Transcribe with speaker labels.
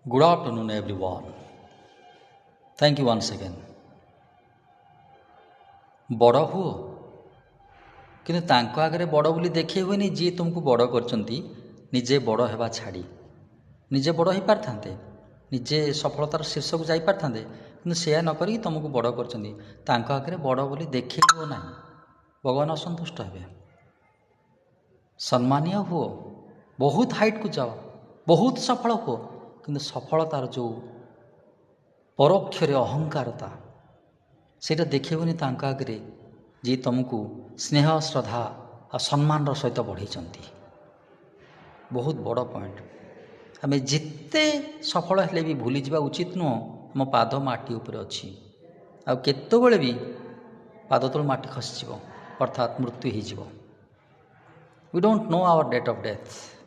Speaker 1: Good afternoon, everyone. Thank you once again. ବଡ଼ ହୁଅ କିନ୍ତୁ ତାଙ୍କ ଆଗରେ ବଡ଼ ବୋଲି ଦେଖେଇ ହୁଏନି ଯିଏ ତୁମକୁ ବଡ଼ କରିଛନ୍ତି। ନିଜେ ବଡ଼ ହେବା ଛାଡ଼ି ନିଜେ ବଡ଼ ହୋଇପାରିଥାନ୍ତେ, ନିଜେ ସଫଳତାର ଶୀର୍ଷକୁ ଯାଇପାରିଥାନ୍ତେ, କିନ୍ତୁ ସେୟା ନ କରିକି ତୁମକୁ ବଡ଼ କରିଛନ୍ତି। ତାଙ୍କ ଆଗରେ ବଡ଼ ବୋଲି ଦେଖେଇ ହୁଅ ନାହିଁ, ଭଗବାନ ଅସନ୍ତୁଷ୍ଟ ହେବେ। ସମ୍ମାନୀୟ ହୁଅ, ବହୁତ ହାଇଟ୍କୁ ଯାଅ, ବହୁତ ସଫଳ ହୁଅ, କିନ୍ତୁ ସଫଳତାର ଯେଉଁ ପରୋକ୍ଷରେ ଅହଙ୍କାରତା ସେଇଟା ଦେଖେଇବନି ତାଙ୍କ ଆଗରେ ଯିଏ ତୁମକୁ ସ୍ନେହ ଶ୍ରଦ୍ଧା ଆଉ ସମ୍ମାନର ସହିତ ବଢ଼େଇଛନ୍ତି। ବହୁତ ବଡ଼ ପଏଣ୍ଟ। ଆମେ ଯେତେ ସଫଳ ହେଲେ ବି ଭୁଲିଯିବା ଉଚିତ ନୁହଁ ଆମ ପାଦ ମାଟି ଉପରେ ଅଛି, ଆଉ କେତେବେଳେ ବି ପାଦ ତଳୁ ମାଟି ଖସିଯିବ, ଅର୍ଥାତ୍ ମୃତ୍ୟୁ ହୋଇଯିବ। We don't know our date of death.